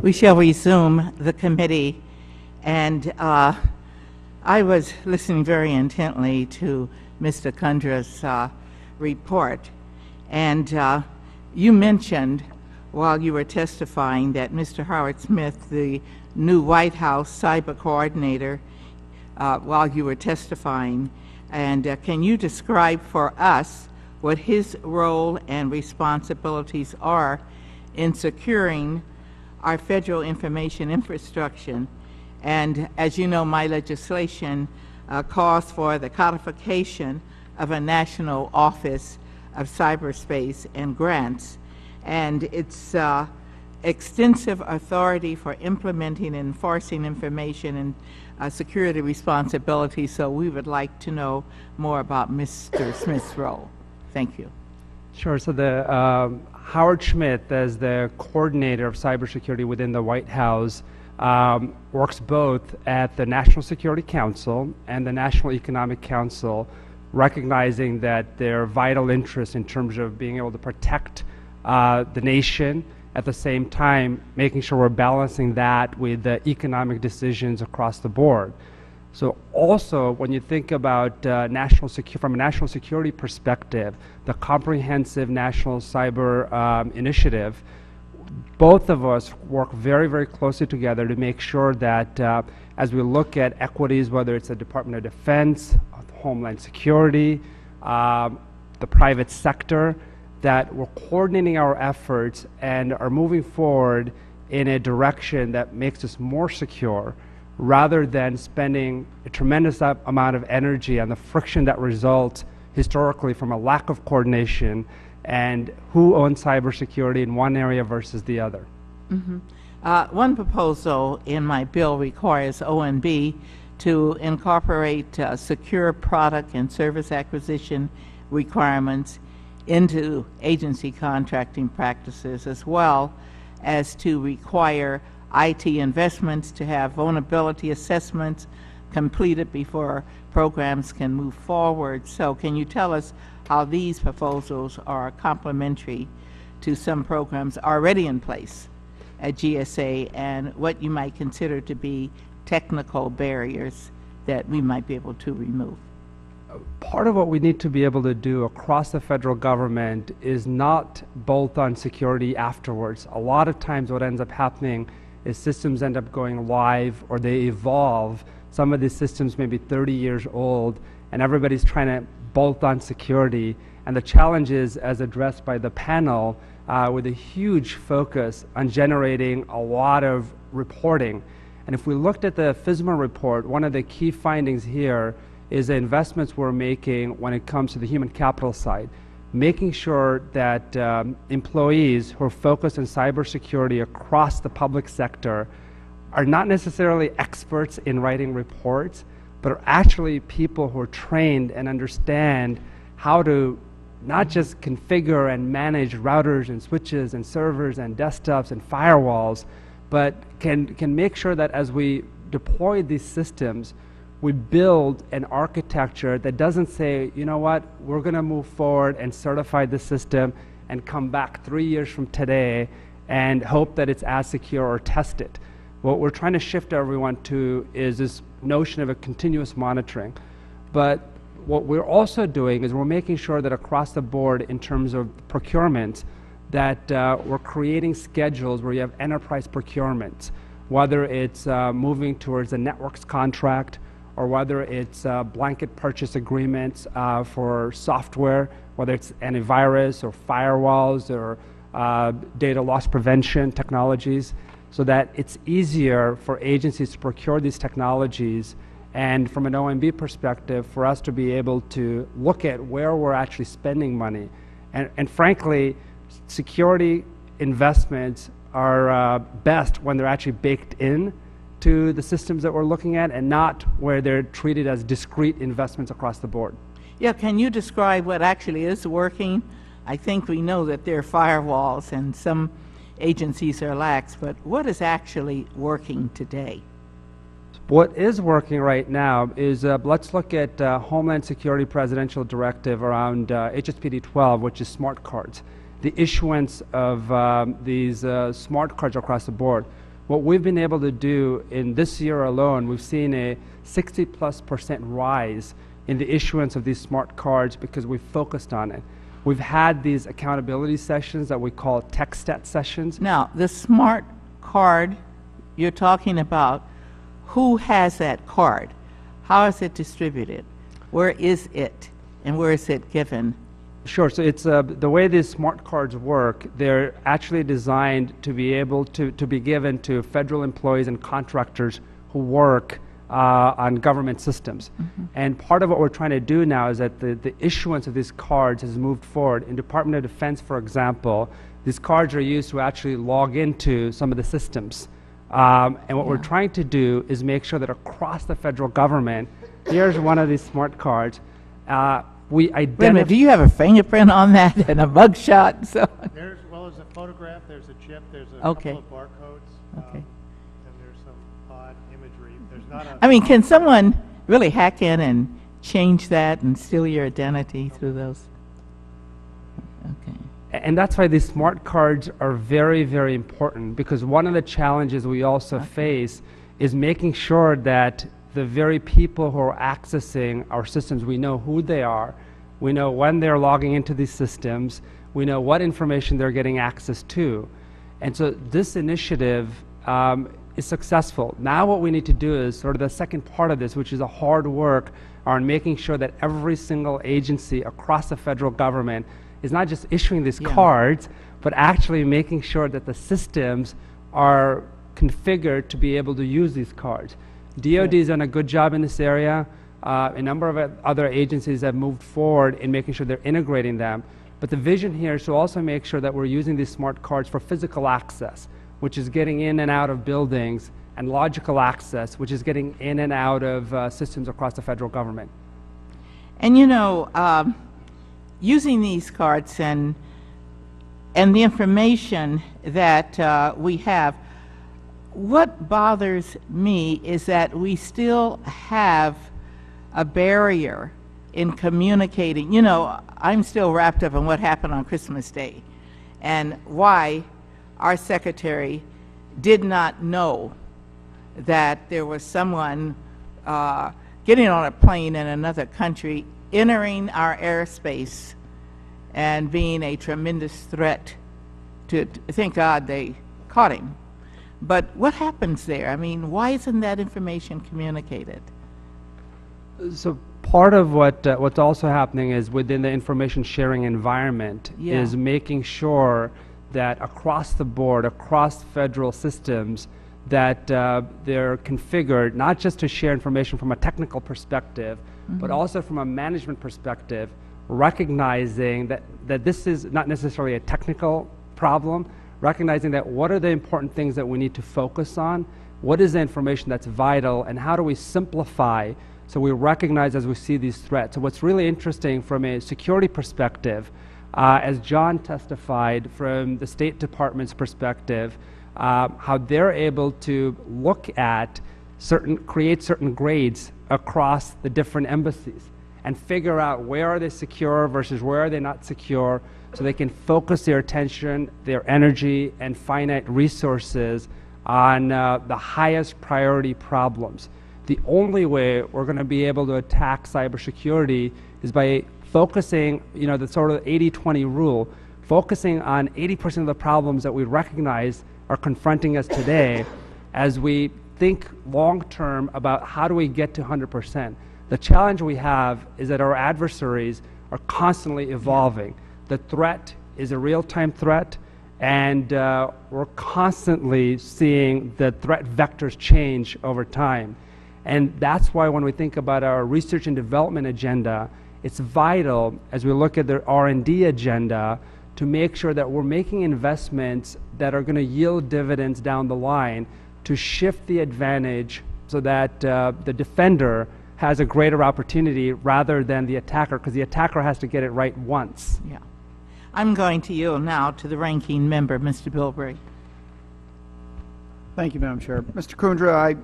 We shall resume the committee, and I was listening very intently to Mr. Kundra's report, and you mentioned while you were testifying that Mr. Howard Smith, the new White House cyber coordinator, while you were testifying, and can you describe for us what his role and responsibilities are in securing our federal information infrastructure? And as you know, my legislation calls for the codification of a National Office of Cyberspace and Grants, and its extensive authority for implementing and enforcing information and security responsibilities. So we would like to know more about Mr. Smith's role. Thank you. Sure. So the Howard Schmidt, as the coordinator of cybersecurity within the White House, works both at the National Security Council and the National Economic Council, recognizing that their vital interest in terms of being able to protect the nation, at the same time making sure we're balancing that with the economic decisions across the board. So also, when you think about from a national security perspective, the comprehensive national cyber initiative, both of us work very, very closely together to make sure that as we look at equities, whether it's the Department of Defense, Homeland Security, the private sector, that we're coordinating our efforts and are moving forward in a direction that makes us more secure, rather than spending a tremendous amount of energy on the friction that results historically from a lack of coordination and who owns cybersecurity in one area versus the other. One proposal in my bill requires OMB to incorporate secure product and service acquisition requirements into agency contracting practices, as well as to require IT investments to have vulnerability assessments completed before programs can move forward. So can you tell us how these proposals are complementary to some programs already in place at GSA, and what you might consider to be technical barriers that we might be able to remove? Part of what we need to be able to do across the federal government is not bolt on security afterwards. A lot of times what ends up happening is systems end up going live or they evolve. Some of these systems may be 30 years old and everybody's trying to bolt on security. And the challenge is, as addressed by the panel, with a huge focus on generating a lot of reporting. And if we looked at the FISMA report, one of the key findings here is the investments we're making when it comes to the human capital side, making sure that employees who are focused on cybersecurity across the public sector are not necessarily experts in writing reports, but are actually people who are trained and understand how to not just configure and manage routers and switches and servers and desktops and firewalls, but can make sure that as we deploy these systems, we build an architecture that doesn't say, you know what, we're going to move forward and certify the system and come back 3 years from today and hope that it's as secure or test it. What we're trying to shift everyone to is this notion of a continuous monitoring. But what we're also doing is we're making sure that across the board in terms of procurement, that we're creating schedules where you have enterprise procurement, whether it's moving towards a networks contract, or whether it's blanket purchase agreements for software, whether it's antivirus or firewalls or data loss prevention technologies, so that it's easier for agencies to procure these technologies, and from an OMB perspective, for us to be able to look at where we're actually spending money. And frankly, security investments are best when they're actually baked in to the systems that we're looking at, and not where they're treated as discrete investments across the board. Yeah, can you describe what actually is working? I think we know that there are firewalls and some agencies are lax, but what is actually working today? What is working right now is, let's look at Homeland Security Presidential Directive around HSPD 12, which is smart cards. The issuance of these smart cards across the board. what we've been able to do in this year alone, we've seen a 60+% rise in the issuance of these smart cards because we've focused on it. We've had these accountability sessions that we call tech stat sessions. Now, the smart card you're talking about, who has that card? How is it distributed? Where is it? And where is it given? Sure. So it's the way these smart cards work, they're actually designed to be able to be given to federal employees and contractors who work on government systems. Mm-hmm. And part of what we're trying to do now is that the issuance of these cards has moved forward. In Department of Defense, for example, these cards are used to actually log into some of the systems. And what we're trying to do is make sure that across the federal government, here's one of these smart cards, we identify... Wait a minute, do you have a fingerprint on that and a mugshot? So there's a photograph, there's a chip, there's a okay. couple of barcodes, okay. and there's some odd imagery. There's not a... I mean, can someone really hack in and change that and steal your identity through those? Okay. And that's why these smart cards are very, very important, because one of the challenges we also face is making sure that the very people who are accessing our systems, we know who they are, we know when they're logging into these systems, we know what information they're getting access to. And so this initiative is successful. Now what we need to do is sort of the second part of this, which is a hard work on making sure that every single agency across the federal government is not just issuing these cards, but actually making sure that the systems are configured to be able to use these cards. DoD has done a good job in this area. A number of other agencies have moved forward in making sure they're integrating them. But the vision here is to also make sure that we're using these smart cards for physical access, which is getting in and out of buildings, and logical access, which is getting in and out of systems across the federal government. And you know, using these cards and the information that we have, what bothers me is that we still have a barrier in communicating. You know, I'm still wrapped up in what happened on Christmas Day and why our secretary did not know that there was someone getting on a plane in another country, entering our airspace and being a tremendous threat to thank God they caught him. But what happens there? I mean, why isn't that information communicated? So part of what's also happening is within the information sharing environment is making sure that across the board, across federal systems, that they're configured not just to share information from a technical perspective, but also from a management perspective, recognizing that this is not necessarily a technical problem, recognizing that what are the important things that we need to focus on, what is the information that's vital, and how do we simplify so we recognize as we see these threats. So what's really interesting from a security perspective, as John testified from the State Department's perspective, how they're able to look at create certain grades across the different embassies and figure out where are they secure versus where are they not secure, so they can focus their attention, their energy, and finite resources on the highest priority problems. The only way we're going to be able to attack cybersecurity is by focusing, you know, the sort of 80-20 rule, focusing on 80% of the problems that we recognize are confronting us today as we think long-term about how do we get to 100%. The challenge we have is that our adversaries are constantly evolving. The threat is a real-time threat, and we're constantly seeing the threat vectors change over time. And that's why when we think about our research and development agenda, it's vital as we look at the R&D agenda to make sure that we're making investments that are going to yield dividends down the line to shift the advantage so that the defender has a greater opportunity rather than the attacker, because the attacker has to get it right once. Yeah. I'm going to yield now to the ranking member, Mr. Bilbray. Thank you, Madam Chair. Mr. Kundra,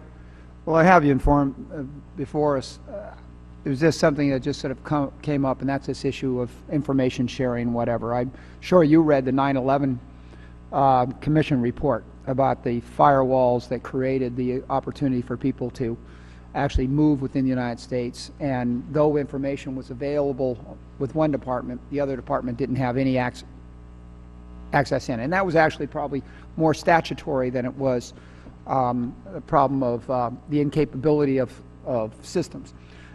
I have you informed before us. There's just something that just sort of came up, and that's this issue of information sharing, whatever. I'm sure you read the 9/11 Commission report. about the firewalls that created the opportunity for people to actually move within the United States. And though information was available with one department, the other department didn't have any access in. And that was actually probably more statutory than it was a problem of the incapability of systems.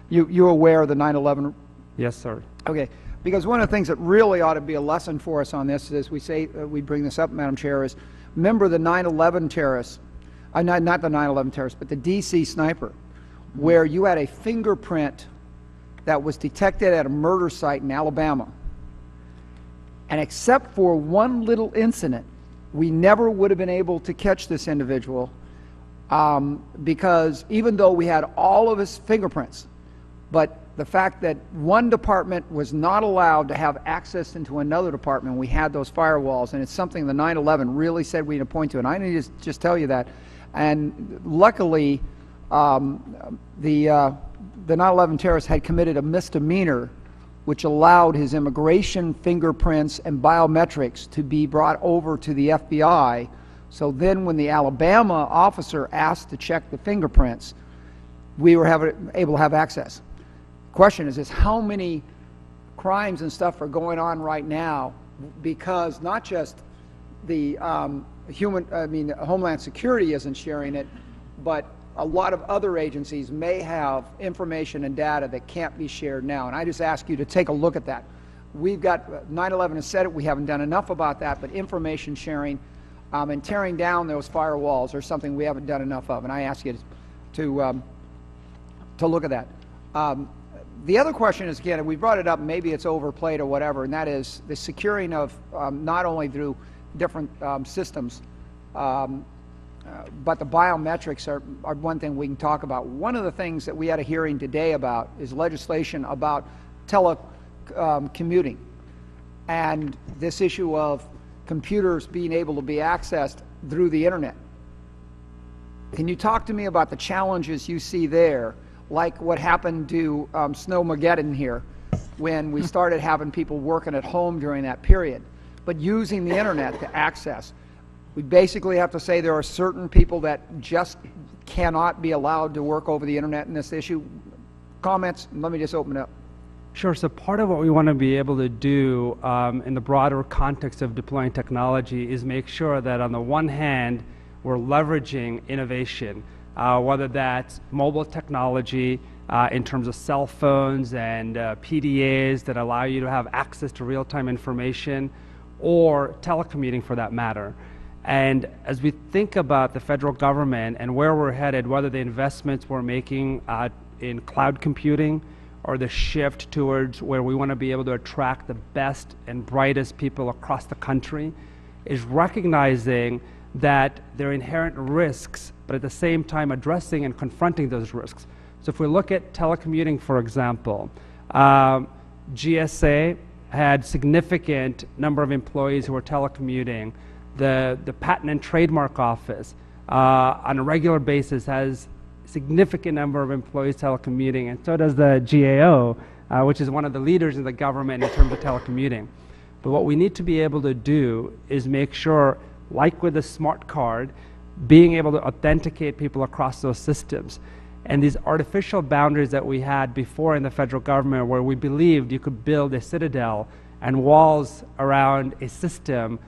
You're aware of the 9/11? Yes, sir. Okay. Because one of the things that really ought to be a lesson for us on this is, we bring this up, Madam Chair, is remember the 9/11 terrorists, not the 9/11 terrorists, but the DC sniper, where you had a fingerprint that was detected at a murder site in Alabama. And except for one little incident, we never would have been able to catch this individual because even though we had all of his fingerprints, but the fact that one department was not allowed to have access into another department, we had those firewalls, and it's something the 9/11 really said we need to point to, and I need to just tell you that. And luckily, the 9/11 terrorist had committed a misdemeanor which allowed his immigration fingerprints and biometrics to be brought over to the FBI. So then when the Alabama officer asked to check the fingerprints, we were able to have access. Question is how many crimes and stuff are going on right now because not just the Homeland Security isn't sharing it, but a lot of other agencies may have information and data that can't be shared now. And I just ask you to take a look at that. We've got, 9/11 has said it, we haven't done enough about that, but information sharing and tearing down those firewalls are something we haven't done enough of. And I ask you to look at that. The other question is, again, we brought it up, maybe it's overplayed or whatever, and that is the securing of not only through different systems, but the biometrics are one thing we can talk about. One of the things that we had a hearing today about is legislation about telecommuting and this issue of computers being able to be accessed through the internet. Can you talk to me about the challenges you see there, like what happened to Snowmageddon here when we started having people working at home during that period, but using the internet to access? We basically have to say there are certain people that just cannot be allowed to work over the internet in this issue. Comments? Let me just open it up. Sure. So part of what we want to be able to do in the broader context of deploying technology is make sure that on the one hand, we're leveraging innovation, whether that's mobile technology in terms of cell phones and PDAs that allow you to have access to real-time information, or telecommuting for that matter. And as we think about the federal government and where we're headed, whether the investments we're making in cloud computing or the shift towards where we want to be able to attract the best and brightest people across the country, is recognizing that there are inherent risks, but at the same time addressing and confronting those risks. So if we look at telecommuting, for example, GSA had significant number of employees who were telecommuting. The Patent and Trademark Office on a regular basis has significant number of employees telecommuting, and so does the GAO, which is one of the leaders in the government in terms of telecommuting. But what we need to be able to do is make sure, like with the smart card, being able to authenticate people across those systems. And these artificial boundaries that we had before in the federal government, where we believed you could build a citadel and walls around a system,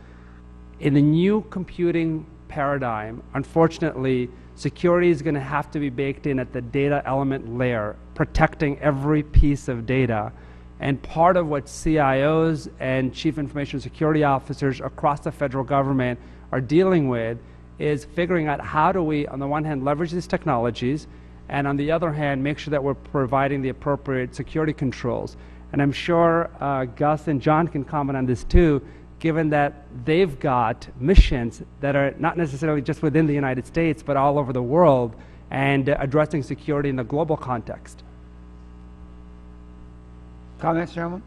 in the new computing paradigm, unfortunately, security is going to have to be baked in at the data element layer, protecting every piece of data. And part of what CIOs and Chief Information Security Officers across the federal government are dealing with is figuring out how do we, on the one hand, leverage these technologies, and on the other hand, make sure that we're providing the appropriate security controls. And I'm sure Gus and John can comment on this too, given that they've got missions that are not necessarily just within the United States, but all over the world, and addressing security in the global context. Comments, gentlemen?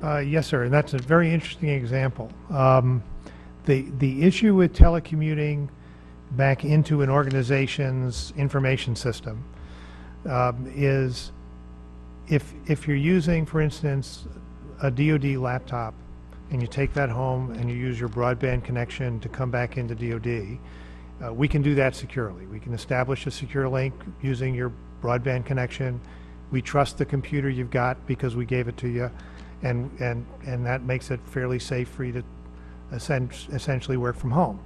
Yes, sir, and that's a very interesting example. The issue with telecommuting back into an organization's information system is if you're using, for instance, a DoD laptop and you take that home and you use your broadband connection to come back into DoD, we can do that securely. We can establish a secure link using your broadband connection. We trust the computer you've got because we gave it to you, and that makes it fairly safe for you to essentially work from home.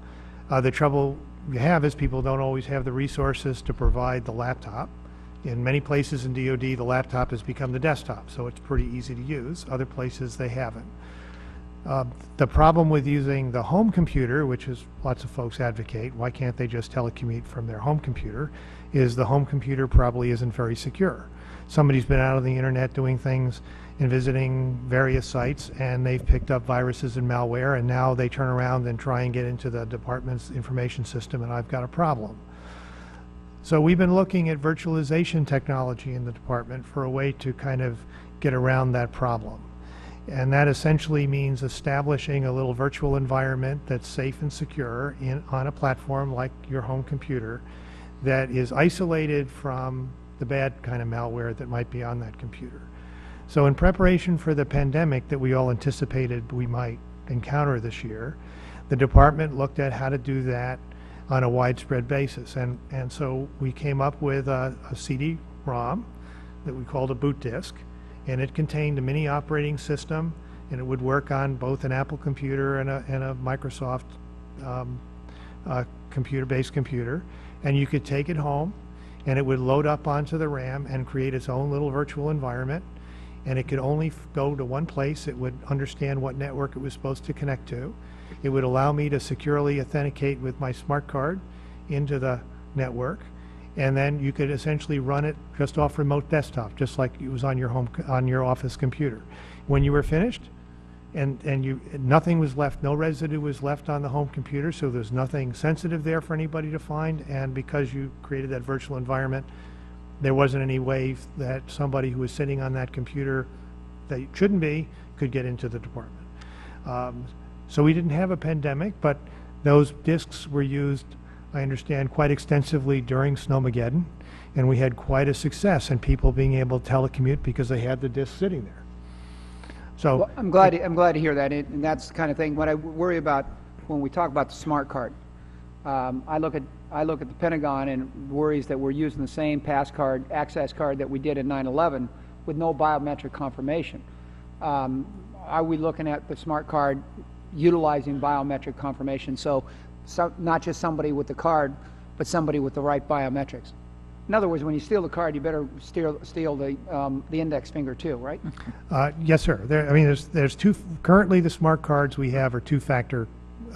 The trouble you have is people don't always have the resources to provide the laptop. In many places in DoD, the laptop has become the desktop, so it's pretty easy to use. Other places, they haven't. The problem with using the home computer, which is lots of folks advocate, why can't they just telecommute from their home computer, is the home computer probably isn't very secure. Somebody's been out on the internet doing things and visiting various sites, and they've picked up viruses and malware, and now they turn around and try and get into the department's information system, and I've got a problem. So we've been looking at virtualization technology in the department for a way to kind of get around that problem. And that essentially means establishing a little virtual environment that's safe and secure on a platform like your home computer that is isolated from the bad kind of malware that might be on that computer. So in preparation for the pandemic that we all anticipated we might encounter this year, the department looked at how to do that on a widespread basis. And so we came up with a CD-ROM that we called a boot disk, and it contained a mini operating system, and it would work on both an Apple computer and a Microsoft computer-based computer. And you could take it home, and it would load up onto the RAM and create its own little virtual environment. And it could only go to one place. It would understand what network it was supposed to connect to. It would allow me to securely authenticate with my smart card into the network. And then you could essentially run it just off remote desktop, just like it was on your office computer. When you were finished, nothing was left, no residue was left on the home computer, so there's nothing sensitive there for anybody to find. And because you created that virtual environment, there wasn't any way that somebody who was sitting on that computer that shouldn't be could get into the department. So we didn't have a pandemic, but those disks were used, I understand, quite extensively during Snowmageddon, and we had quite a success in people being able to telecommute because they had the disk sitting there. So well, I'm glad to hear that, and that's the kind of thing. What I worry about when we talk about the smart card, I look at the Pentagon and worries that we're using the same passcard, access card that we did in 9/11 with no biometric confirmation. Are we looking at the smart card utilizing biometric confirmation? So not just somebody with the card, but somebody with the right biometrics. In other words, when you steal the card, you better steal the index finger too, right? Yes, sir. There's two. Currently, the smart cards we have are two-factor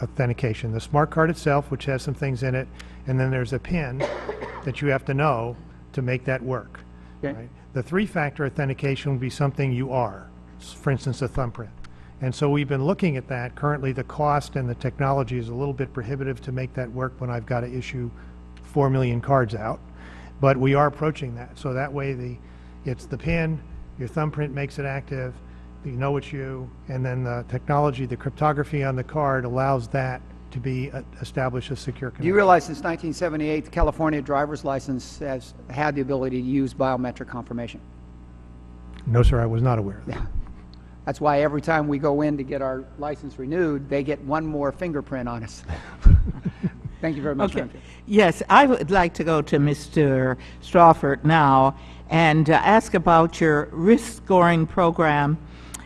authentication. The smart card itself, which has some things in it, and then there's a PIN that you have to know to make that work. Okay. Right? The three-factor authentication would be something you are, for instance, a thumbprint. And so we've been looking at that. Currently, the cost and the technology is a little bit prohibitive to make that work when I've got to issue 4 million cards out. But we are approaching that. So that way, it's the PIN, your thumbprint makes it active, you know it's you, and then the technology, the cryptography on the card allows that to be establish a secure connection. Do you realize since 1978, the California driver's license has had the ability to use biometric confirmation? No, sir, I was not aware of that. Yeah. That's why every time we go in to get our license renewed, they get one more fingerprint on us. Thank you very much. Okay. Yes, I would like to go to Mr. Strawford now and ask about your risk scoring program.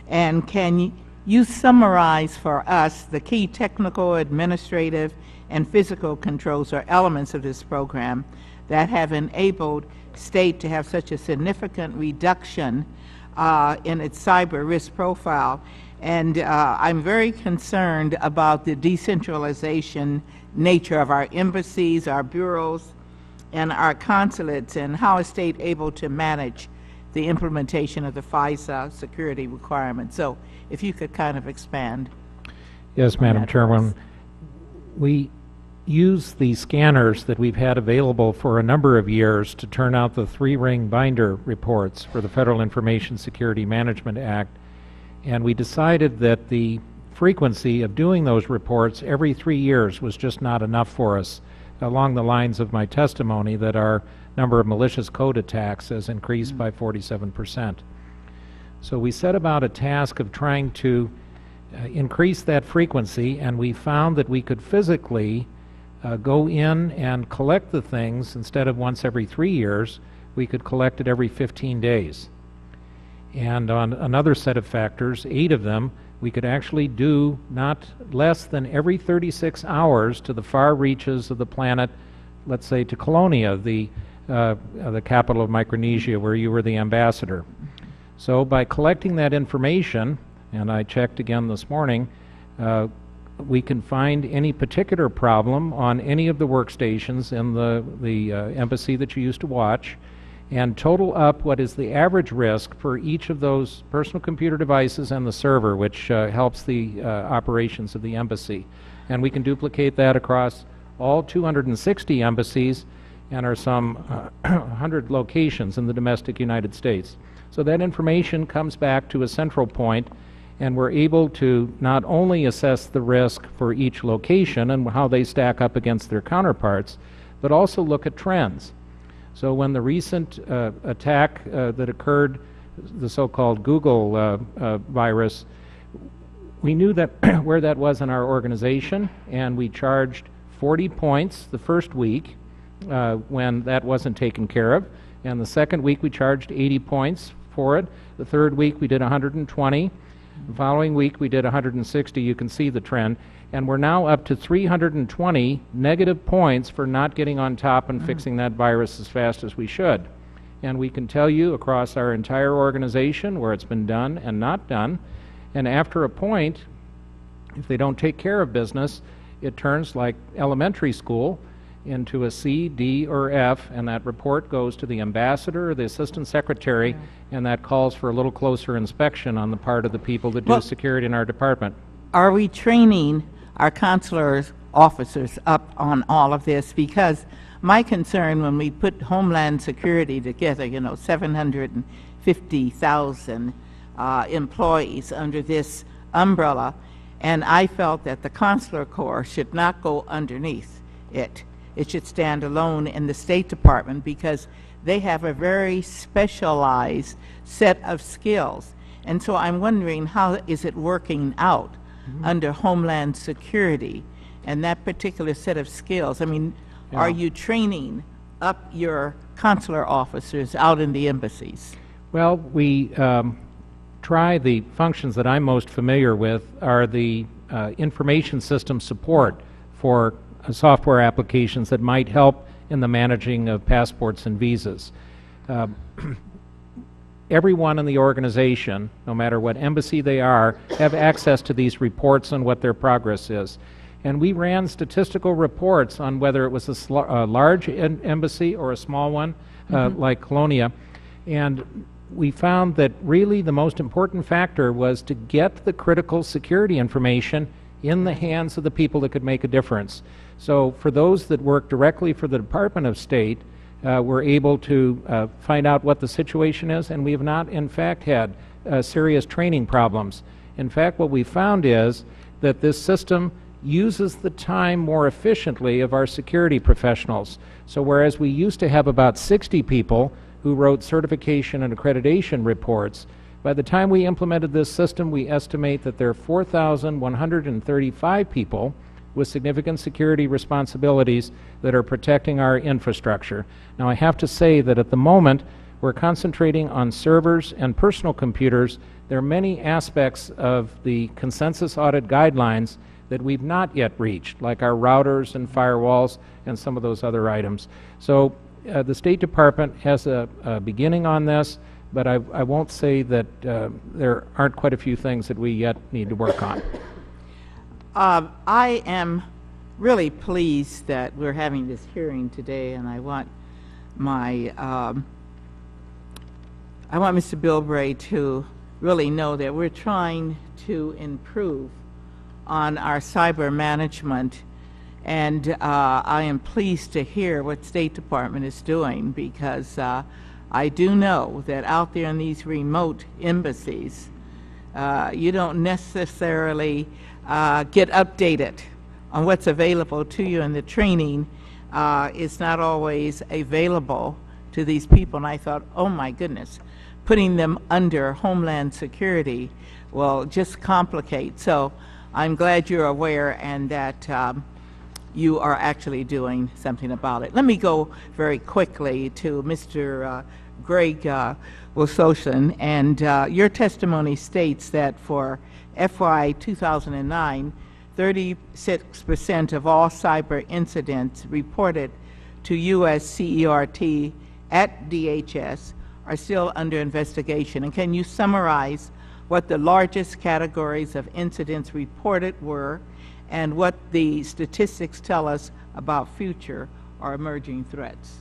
And can you summarize for us the key technical, administrative, and physical controls or elements of this program that have enabled state to have such a significant reduction in its cyber risk profile? And I'm very concerned about the decentralization nature of our embassies, our bureaus, and our consulates, and how is state able to manage the implementation of the FISA security requirements. So if you could kind of expand. Yes, Madam Chairwoman. We use the scanners that we've had available for a number of years to turn out the 3-ring binder reports for the Federal Information Security Management Act, and we decided that the frequency of doing those reports every 3 years was just not enough for us, along the lines of my testimony that our number of malicious code attacks has increased by 47%. So we set about a task of trying to increase that frequency, and we found that we could physically go in and collect the things. Instead of once every 3 years, we could collect it every 15 days. And on another set of factors, 8 of them, we could actually do not less than every 36 hours to the far reaches of the planet, let's say to Colonia, the capital of Micronesia, where you were the ambassador. So by collecting that information, and I checked again this morning, we can find any particular problem on any of the workstations in the embassy that you used to watch, and total up what is the average risk for each of those personal computer devices and the server, which helps the operations of the embassy. And we can duplicate that across all 260 embassies and are some 100 locations in the domestic United States. So that information comes back to a central point, and we're able to not only assess the risk for each location and how they stack up against their counterparts, but also look at trends. So when the recent attack that occurred, the so-called Google virus, we knew that where that was in our organization, and we charged 40 points the first week when that wasn't taken care of, and the second week we charged 80 points for it. The third week we did 120. The following week we did 160. You can see the trend. And we're now up to 320 negative points for not getting on top and fixing that virus as fast as we should. And we can tell you across our entire organization where it's been done and not done. And after a point, if they don't take care of business, it turns like elementary school into a C, D, or F, and that report goes to the ambassador or the assistant secretary, and that calls for a little closer inspection on the part of the people that do security in our department. Are we training our consular officers up on all of this? Because my concern when we put Homeland Security together, 750,000 employees under this umbrella, and I felt that the Consular Corps should not go underneath it. It should stand alone in the State Department because they have a very specialized set of skills. And so I'm wondering, how is it working out under Homeland Security and that particular set of skills? I mean, are you training up your consular officers out in the embassies? Well, we try. The functions that I'm most familiar with are the information system support for software applications that might help in the managing of passports and visas. Everyone in the organization, no matter what embassy they are, have access to these reports on what their progress is. And we ran statistical reports on whether it was a large embassy or a small one, like Colonia. And we found that really the most important factor was to get the critical security information in the hands of the people that could make a difference. So for those that work directly for the Department of State, we're able to find out what the situation is, and we have not, in fact, had serious training problems. In fact, what we found is that this system uses the time more efficiently of our security professionals. So whereas we used to have about 60 people who wrote certification and accreditation reports, by the time we implemented this system, we estimate that there are 4,135 people with significant security responsibilities that are protecting our infrastructure. Now, I have to say that at the moment, we're concentrating on servers and personal computers. There are many aspects of the consensus audit guidelines that we've not yet reached, like our routers and firewalls and some of those other items. So the State Department has a beginning on this, but I won't say that there aren't quite a few things that we yet need to work on. I am really pleased that we're having this hearing today, and I want Mr. Bilbray to really know that we're trying to improve on our cyber management, and I am pleased to hear what State Department is doing, because I do know that out there in these remote embassies, you don't necessarily get updated on what's available to you, and the training is not always available to these people. And I thought, oh my goodness, putting them under Homeland Security will just complicate. So I'm glad you're aware and that you are actually doing something about it. Let me go very quickly to Mr. Greg Wilsoshin, and your testimony states that for FY 2009, 36% of all cyber incidents reported to U.S. CERT at DHS are still under investigation. And can you summarize what the largest categories of incidents reported were and what the statistics tell us about future or emerging threats?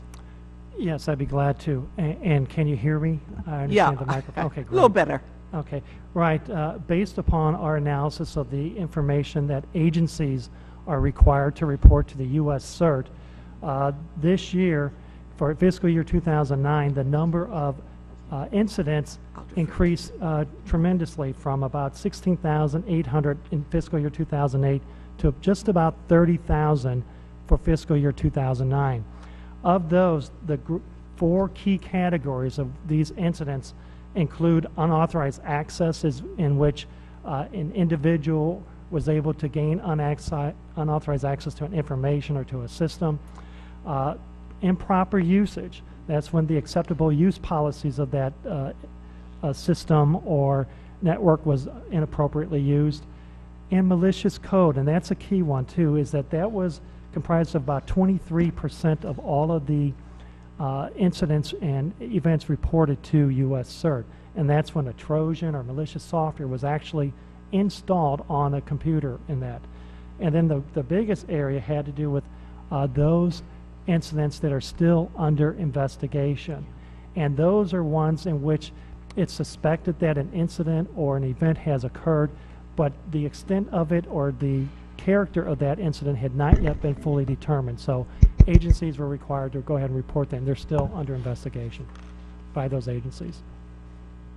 Yes, I'd be glad to. And can you hear me? I understand the microphone. Okay, great. A little better. Okay, right. Based upon our analysis of the information that agencies are required to report to the U.S. CERT, this year, for fiscal year 2009, the number of incidents increased tremendously from about 16,800 in fiscal year 2008 to just about 30,000 for fiscal year 2009. Of those, the four key categories of these incidents include unauthorized accesses in which an individual was able to gain unauthorized access to an information or to a system. Improper usage, that's when the acceptable use policies of that system or network was inappropriately used. And malicious code, and that's a key one too, is that was comprised of about 23% of all of the incidents and events reported to U.S. CERT. And that's when a Trojan or malicious software was actually installed on a computer in that. And then the biggest area had to do with those incidents that are still under investigation. And those are ones in which it's suspected that an incident or an event has occurred, but the extent of it or the character of that incident had not yet been fully determined. So agencies were required to go ahead and report them. They're still under investigation by those agencies.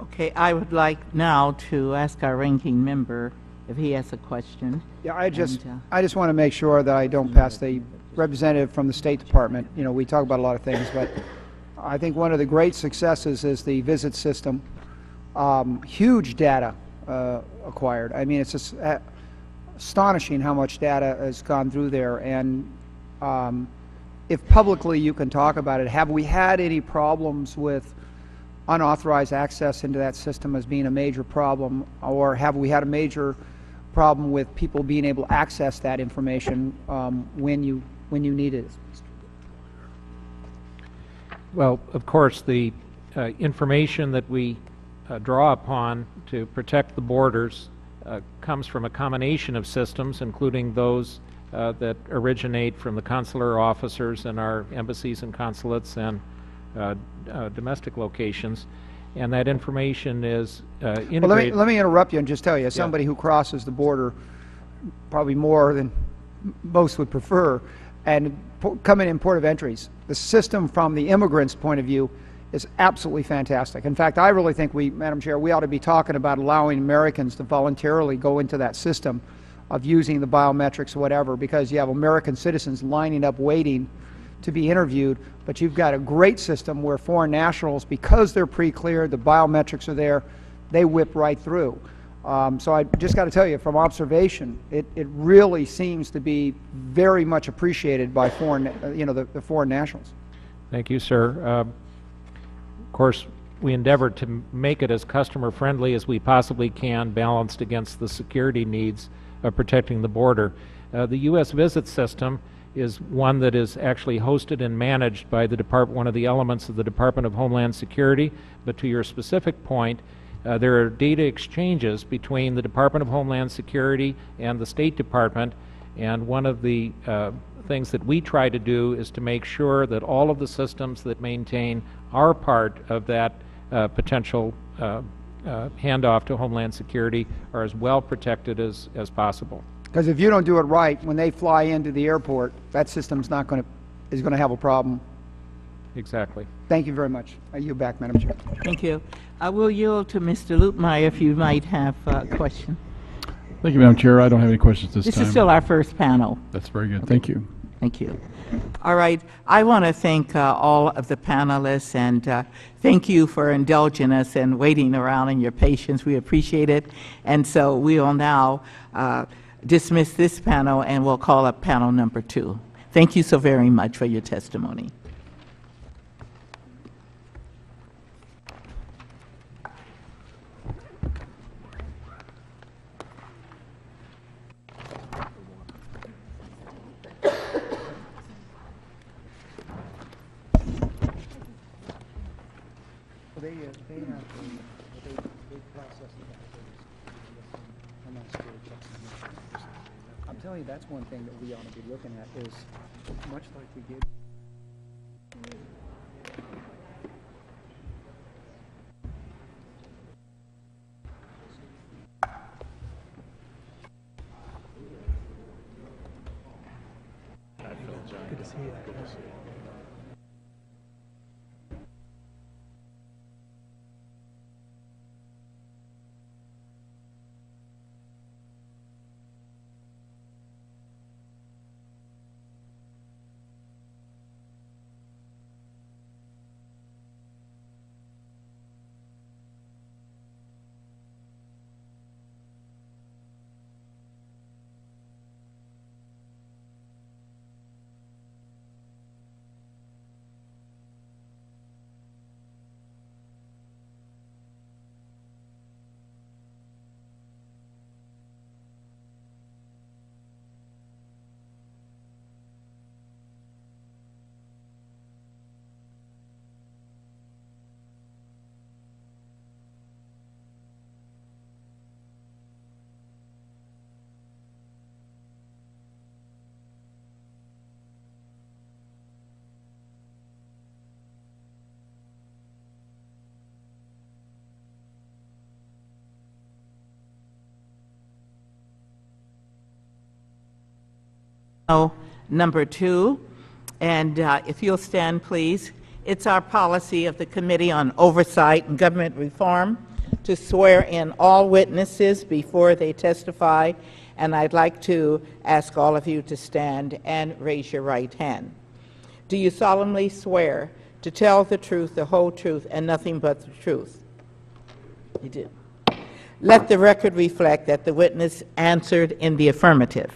Okay, I would like now to ask our ranking member if he has a question. Yeah, I just want to make sure that I don't pass the representative from the State Department. You know, we talk about a lot of things, but I think one of the great successes is the visit system. Huge data acquired. I mean, it's just astonishing how much data has gone through there. And if publicly you can talk about it, have we had any problems with unauthorized access into that system as being a major problem, or have we had a major problem with people being able to access that information when you need it? Well, of course, the information that we draw upon to protect the borders comes from a combination of systems, including those that originate from the consular officers in our embassies and consulates and domestic locations, and that information is integrated. Well, let me interrupt you and just tell you, as somebody who crosses the border probably more than most would prefer, and coming in port of entries, the system from the immigrant's point of view is absolutely fantastic. In fact, I really think Madam Chair, we ought to be talking about allowing Americans to voluntarily go into that system of using the biometrics or whatever, because you have American citizens lining up waiting to be interviewed, but you've got a great system where foreign nationals, because they're pre-cleared, the biometrics are there, they whip right through. So I just got to tell you, from observation, it really seems to be very much appreciated by foreign, the foreign nationals. Thank you, sir. Of course, we endeavor to make it as customer friendly as we possibly can, balanced against the security needs of protecting the border. The U.S. visit system is one that is actually hosted and managed by the one of the elements of the Department of Homeland Security. But to your specific point, there are data exchanges between the Department of Homeland Security and the State Department, and one of the things that we try to do is to make sure that all of the systems that maintain our part of that potential handoff to Homeland Security are as well protected as possible. Because if you don't do it right, when they fly into the airport, that system's not going to, is going to have a problem. Exactly. Thank you very much. I yield back, Madam Chair. Thank you. I will yield to Mr. Lutmeyer if you might have a question. Thank you, Madam Chair. I don't have any questions this time. This is still our first panel. That's very good. Thank you. Thank you. All right. I want to thank all of the panelists, and thank you for indulging us and waiting around and your patience. We appreciate it. And so we will now dismiss this panel, and we'll call up panel number 2. Thank you so very much for your testimony. I'm telling you, that's one thing that we ought to be looking at is much like we did. Good to see you. Good to see you. Number 2, and if you'll stand, please. It's our policy of the Committee on Oversight and Government Reform to swear in all witnesses before they testify, and I'd like to ask all of you to stand and raise your right hand. Do you solemnly swear to tell the truth, the whole truth, and nothing but the truth? You do. Let the record reflect that the witness answered in the affirmative.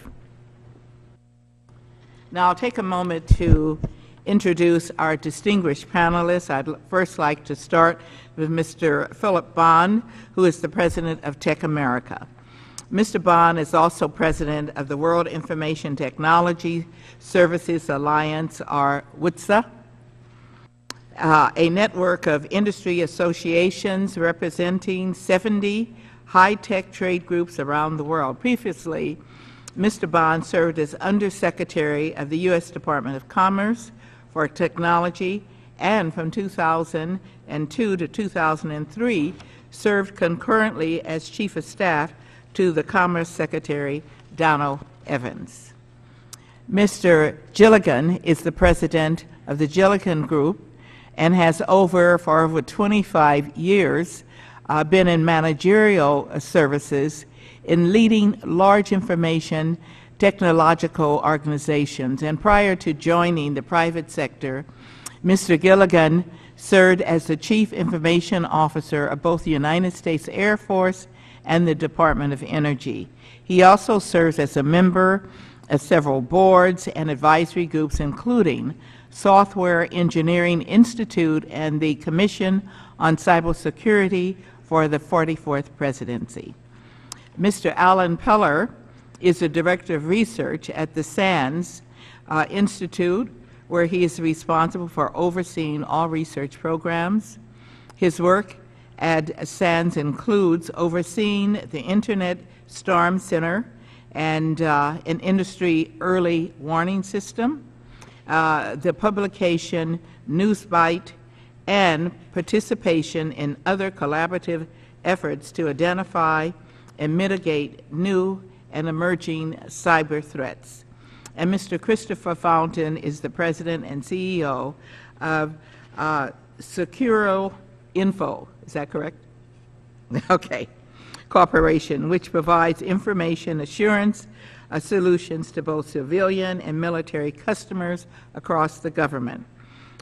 Now, I'll take a moment to introduce our distinguished panelists. I'd first like to start with Mr. Philip Bond, who is the president of Tech America. Mr. Bond is also president of the World Information Technology Services Alliance, or WITSA, a network of industry associations representing 70 high-tech trade groups around the world. Previously, Mr. Bond served as Undersecretary of the U.S. Department of Commerce for Technology, and from 2002 to 2003 served concurrently as Chief of Staff to the Commerce Secretary, Donald Evans. Mr. Gilligan is the President of the Gilligan Group and has for over 25 years been in managerial services in leading large information technological organizations. And prior to joining the private sector, Mr. Gilligan served as the Chief Information Officer of both the United States Air Force and the Department of Energy. He also serves as a member of several boards and advisory groups, including Software Engineering Institute and the Commission on Cybersecurity for the 44th Presidency. Mr. Alan Peller is the Director of Research at the SANS Institute, where he is responsible for overseeing all research programs. His work at SANS includes overseeing the Internet Storm Center and an industry early warning system, the publication NewsBite, and participation in other collaborative efforts to identify and mitigate new and emerging cyber threats. And Mr. Christopher Fountain is the President and CEO of Securo Info, is that correct? Okay. Corporation, which provides information assurance solutions to both civilian and military customers across the government.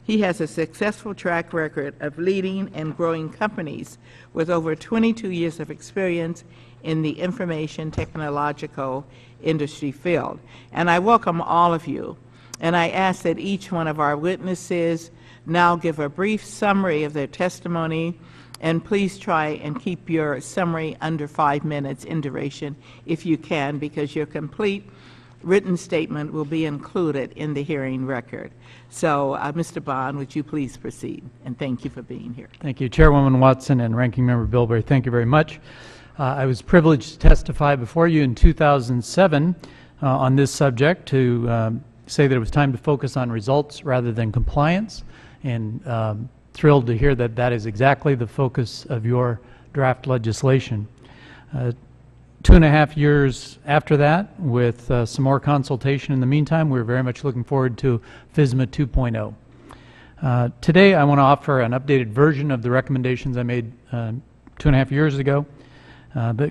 He has a successful track record of leading and growing companies with over 22 years of experience in the information technological industry field. And I welcome all of you, and I ask that each one of our witnesses now give a brief summary of their testimony, and please try and keep your summary under 5 minutes in duration if you can, because your complete written statement will be included in the hearing record. So, Mr. Bond, would you please proceed? And thank you for being here. Thank you, Chairwoman Watson and Ranking Member Bilberry. Thank you very much. I was privileged to testify before you in 2007 on this subject to say that it was time to focus on results rather than compliance, and thrilled to hear that that is exactly the focus of your draft legislation. 2.5 years after that, with some more consultation in the meantime, we're very much looking forward to FSMA 2.0. Today I want to offer an updated version of the recommendations I made 2.5 years ago,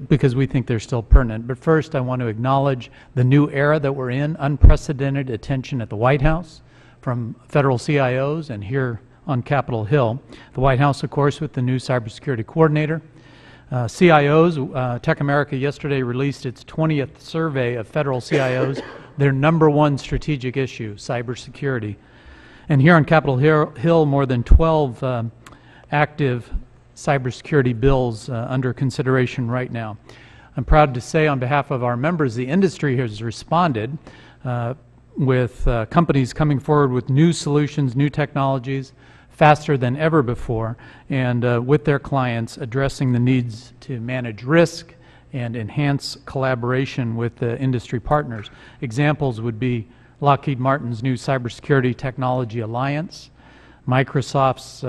because we think they're still pertinent. But first I want to acknowledge the new era that we're in, unprecedented attention at the White House from federal CIOs and here on Capitol Hill. The White House, of course, with the new cybersecurity coordinator. CIOs, Tech America yesterday released its 20th survey of federal CIOs, their #1 strategic issue, cybersecurity. And here on Capitol Hill, more than 12 active cybersecurity bills under consideration right now. I'm proud to say on behalf of our members, the industry has responded with companies coming forward with new solutions, new technologies, faster than ever before, and with their clients addressing the needs to manage risk and enhance collaboration with the industry partners. Examples would be Lockheed Martin's new Cybersecurity Technology Alliance, Microsoft's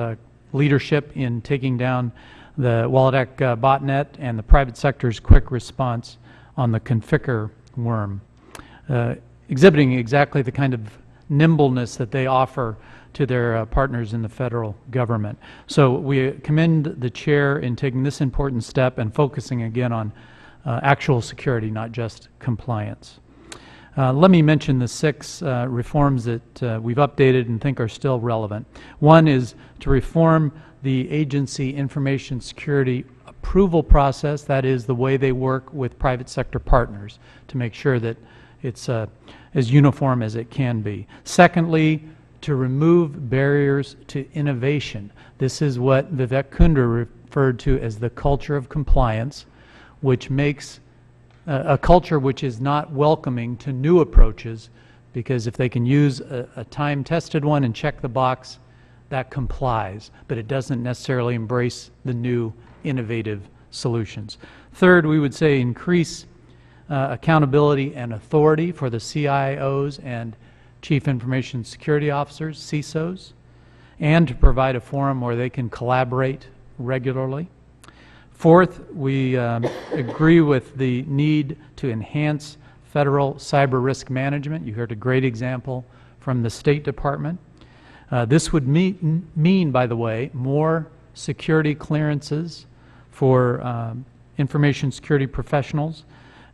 leadership in taking down the Wolodak botnet, and the private sector's quick response on the Conficker worm, exhibiting exactly the kind of nimbleness that they offer to their partners in the federal government. So we commend the chair in taking this important step and focusing again on actual security, not just compliance. Let me mention the 6 reforms that we've updated and think are still relevant. One is to reform the agency information security approval process, that is the way they work with private sector partners, to make sure that it's as uniform as it can be. Secondly, to remove barriers to innovation. This is what Vivek Kundra referred to as the culture of compliance, which makes a culture which is not welcoming to new approaches, because if they can use a time-tested one and check the box, that complies, but it doesn't necessarily embrace the new innovative solutions. Third, we would say increase accountability and authority for the CIOs and Chief Information Security Officers, CISOs, and to provide a forum where they can collaborate regularly. Fourth, we agree with the need to enhance federal cyber risk management. You heard a great example from the State Department. This would mean, by the way, more security clearances for information security professionals,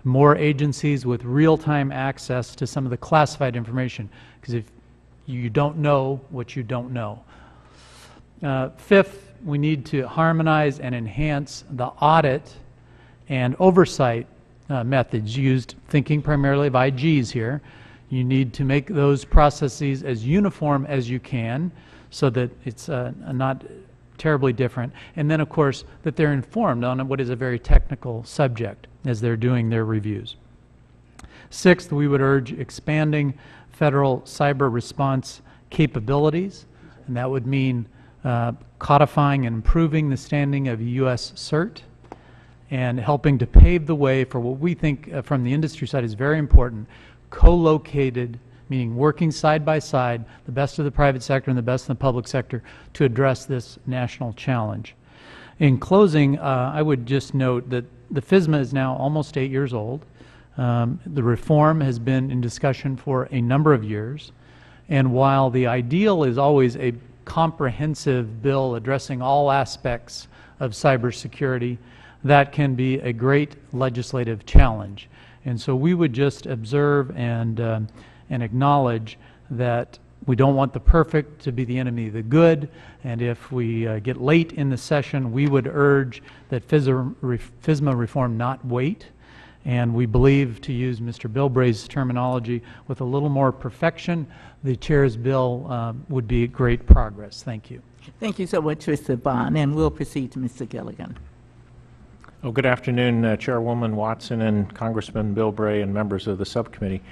more agencies with real-time access to some of the classified information, because if you don't know what you don't know. Fifth, we need to harmonize and enhance the audit and oversight methods used, thinking primarily of IGs here. You need to make those processes as uniform as you can so that it's not terribly different. And then, of course, that they're informed on what is a very technical subject as they're doing their reviews. Sixth, we would urge expanding federal cyber response capabilities, and that would mean codifying and improving the standing of U.S. CERT and helping to pave the way for what we think from the industry side is very important, co-located, meaning working side by side, the best of the private sector and the best of the public sector to address this national challenge. In closing, I would just note that the FSMA is now almost 8 years old. The reform has been in discussion for a number of years, and while the ideal is always a comprehensive bill addressing all aspects of cybersecurity, that can be a great legislative challenge. And so we would just observe and acknowledge that we don't want the perfect to be the enemy of the good, and if we get late in the session, we would urge that FISMA reform not wait. And we believe, to use Mr. Bilbray's terminology, with a little more perfection, the chair's bill would be great progress. Thank you. Thank you so much, Mr. Bond, and we'll proceed to Mr. Gilligan. Well, good afternoon, Chairwoman Watson and Congressman Bilbray and members of the subcommittee.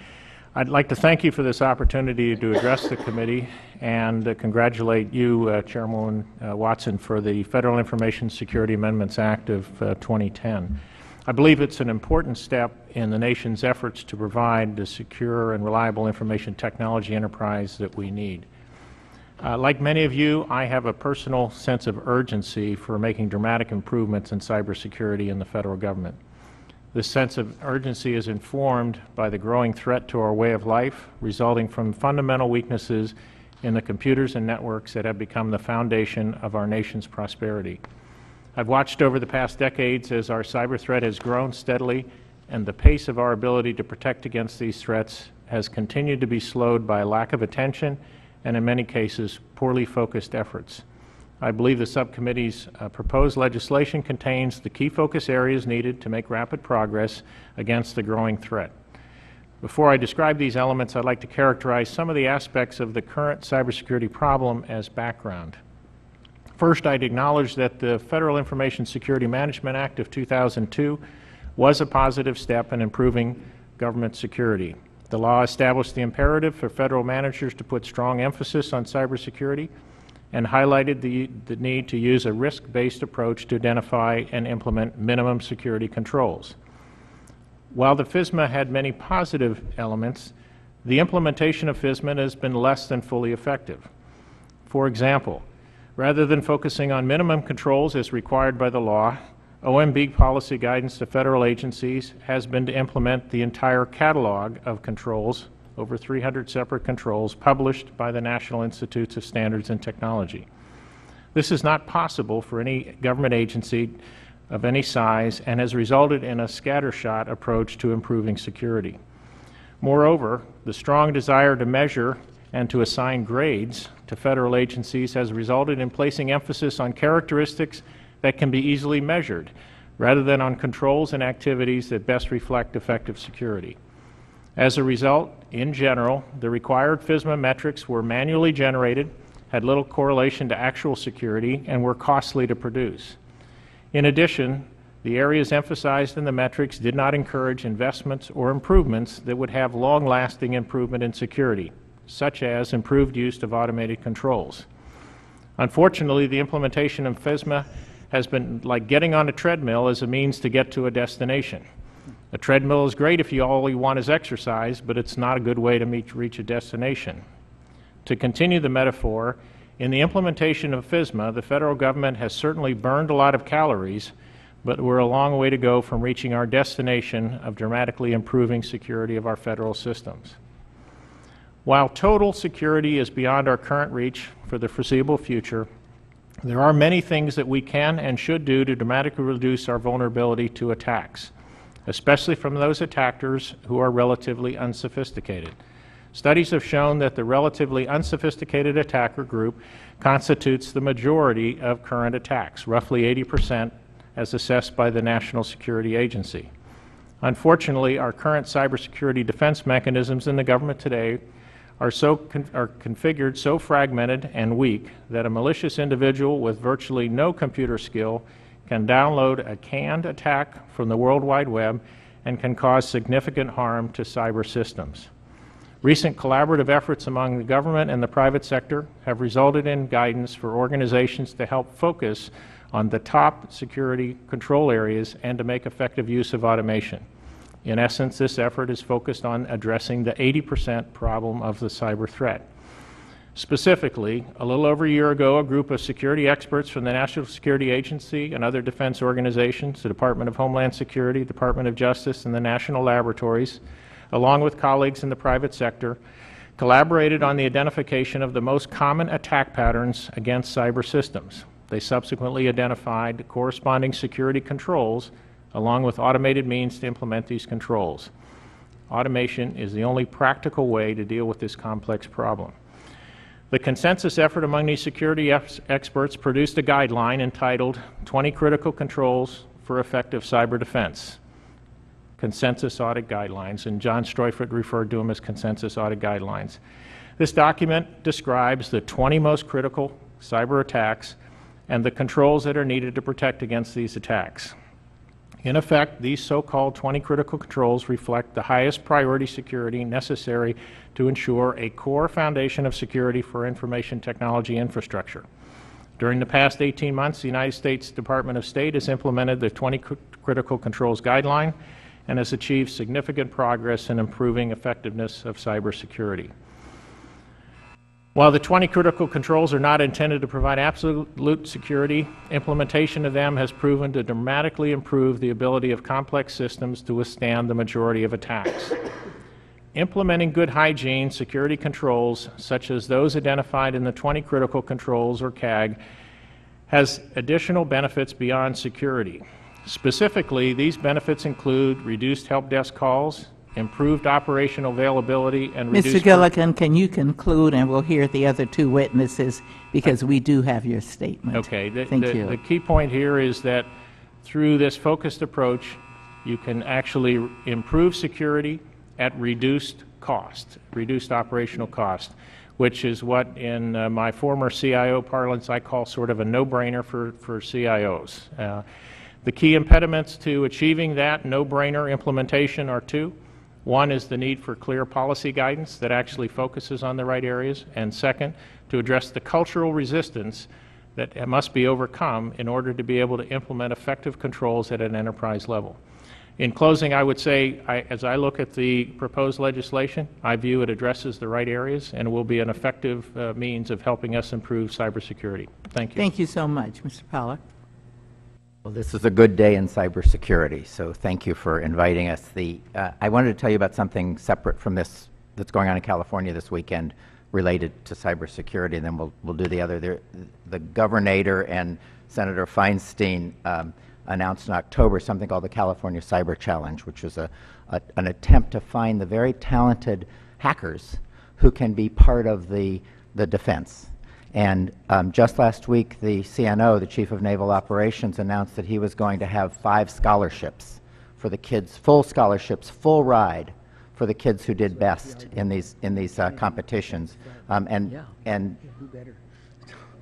I'd like to thank you for this opportunity to address the committee and congratulate you, Chairwoman Watson, for the Federal Information Security Amendments Act of 2010. I believe it's an important step in the nation's efforts to provide the secure and reliable information technology enterprise that we need. Like many of you, I have a personal sense of urgency for making dramatic improvements in cybersecurity in the federal government. This sense of urgency is informed by the growing threat to our way of life, resulting from fundamental weaknesses in the computers and networks that have become the foundation of our nation's prosperity. I've watched over the past decades as our cyber threat has grown steadily, and the pace of our ability to protect against these threats has continued to be slowed by a lack of attention and, in many cases, poorly focused efforts. I believe the subcommittee's proposed legislation contains the key focus areas needed to make rapid progress against the growing threat. Before I describe these elements, I'd like to characterize some of the aspects of the current cybersecurity problem as background. First, I'd acknowledge that the Federal Information Security Management Act of 2002 was a positive step in improving government security. The law established the imperative for federal managers to put strong emphasis on cybersecurity and highlighted the need to use a risk-based approach to identify and implement minimum security controls. While the FISMA had many positive elements, the implementation of FISMA has been less than fully effective. For example, rather than focusing on minimum controls as required by the law, OMB policy guidance to federal agencies has been to implement the entire catalog of controls, over 300 separate controls, published by the National Institutes of Standards and Technology. This is not possible for any government agency of any size and has resulted in a scattershot approach to improving security. Moreover, the strong desire to measure and to assign grades to federal agencies has resulted in placing emphasis on characteristics that can be easily measured, rather than on controls and activities that best reflect effective security. As a result, in general, the required FISMA metrics were manually generated, had little correlation to actual security, and were costly to produce. In addition, the areas emphasized in the metrics did not encourage investments or improvements that would have long-lasting improvement in security, such as improved use of automated controls. Unfortunately, the implementation of FISMA has been like getting on a treadmill as a means to get to a destination. A treadmill is great if all you want is exercise, but it's not a good way to reach a destination. To continue the metaphor, in the implementation of FISMA, the federal government has certainly burned a lot of calories, but we're a long way to go from reaching our destination of dramatically improving security of our federal systems. While total security is beyond our current reach for the foreseeable future, there are many things that we can and should do to dramatically reduce our vulnerability to attacks, especially from those attackers who are relatively unsophisticated. Studies have shown that the relatively unsophisticated attacker group constitutes the majority of current attacks, roughly 80% as assessed by the National Security Agency. Unfortunately, our current cybersecurity defense mechanisms in the government today are configured so fragmented and weak that a malicious individual with virtually no computer skill can download a canned attack from the World Wide Web and can cause significant harm to cyber systems. Recent collaborative efforts among the government and the private sector have resulted in guidance for organizations to help focus on the top security control areas and to make effective use of automation. In essence, this effort is focused on addressing the 80% problem of the cyber threat. Specifically, a little over a year ago, a group of security experts from the National Security Agency and other defense organizations, the Department of Homeland Security, Department of Justice, and the national laboratories, along with colleagues in the private sector, collaborated on the identification of the most common attack patterns against cyber systems. They subsequently identified corresponding security controls along with automated means to implement these controls. automation is the only practical way to deal with this complex problem. The consensus effort among these security experts produced a guideline entitled 20 Critical Controls for Effective Cyber Defense, Consensus Audit Guidelines, and John Streufert referred to them as Consensus Audit Guidelines. This document describes the 20 most critical cyber attacks and the controls that are needed to protect against these attacks. In effect, these so-called 20 critical controls reflect the highest priority security necessary to ensure a core foundation of security for information technology infrastructure. During the past 18 months, the United States Department of State has implemented the 20 Critical Controls Guideline and has achieved significant progress in improving effectiveness of cybersecurity. While the 20 critical controls are not intended to provide absolute security, implementation of them has proven to dramatically improve the ability of complex systems to withstand the majority of attacks. Implementing good hygiene security controls, such as those identified in the 20 critical controls, or CAG, has additional benefits beyond security. Specifically, these benefits include reduced help desk calls, improved operational availability, and reduced... Mr. Gilligan, can you conclude, and we'll hear the other two witnesses, because we do have your statement. Okay. Thank you. The key point here is that through this focused approach, you can actually improve security at reduced cost, reduced operational cost, which is what in my former CIO parlance I call sort of a no-brainer for CIOs. The key impediments to achieving that no-brainer implementation are two. One is the need for clear policy guidance that actually focuses on the right areas, and second, to address the cultural resistance that must be overcome in order to be able to implement effective controls at an enterprise level. In closing, I would say, as I look at the proposed legislation, I view it addresses the right areas and will be an effective means of helping us improve cybersecurity. Thank you. Thank you so much, Mr. Pollack. Well, this is a good day in cybersecurity, so thank you for inviting us. I wanted to tell you about something separate from this that's going on in California this weekend related to cybersecurity, and then we'll do the other. The governor and Senator Feinstein announced in October something called the California Cyber Challenge, which was an attempt to find the very talented hackers who can be part of the defense. And just last week, the CNO, the Chief of Naval Operations, announced that he was going to have 5 scholarships for the kids, full scholarships, full ride for the kids who did best in these competitions. And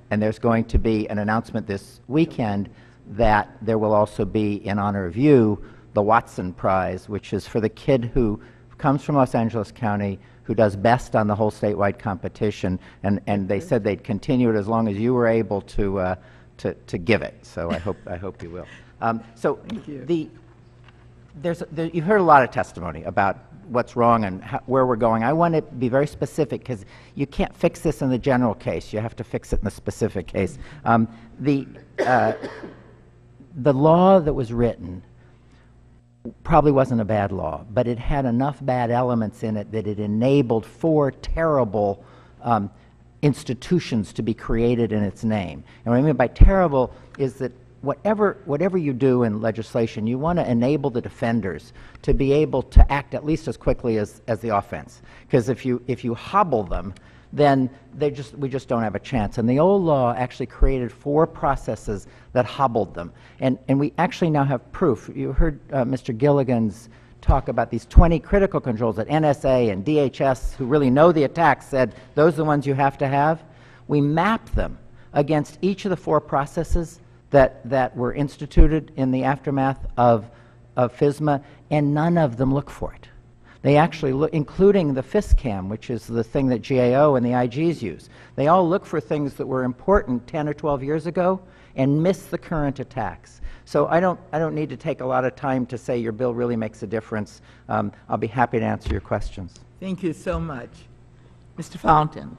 there's going to be an announcement this weekend that there will also be, in honor of you, the Watson Prize, which is for the kid who comes from Los Angeles County, who does best on the whole statewide competition, and they said they'd continue it as long as you were able to give it. So I hope you will. You've heard a lot of testimony about what's wrong and where we're going. I want to be very specific because you can't fix this in the general case. You have to fix it in the specific case. The law that was written probably wasn't a bad law, but it had enough bad elements in it that it enabled 4 terrible institutions to be created in its name. And what I mean by terrible is that whatever you do in legislation, you want to enable the defenders to be able to act at least as quickly as the offense. Because if you hobble them, then we just don't have a chance. And the old law actually created 4 processes that hobbled them. And we actually now have proof. You heard Mr. Gilligan's talk about these 20 critical controls that NSA and DHS, who really know the attacks, said those are the ones you have to have. We mapped them against each of the 4 processes that were instituted in the aftermath of FISMA, and none of them look for it. They actually look, including the FISCAM, which is the thing that GAO and the IGs use. They all look for things that were important 10 or 12 years ago and miss the current attacks. So I don't need to take a lot of time to say your bill really makes a difference. I'll be happy to answer your questions. Thank you so much. Mr. Fountain.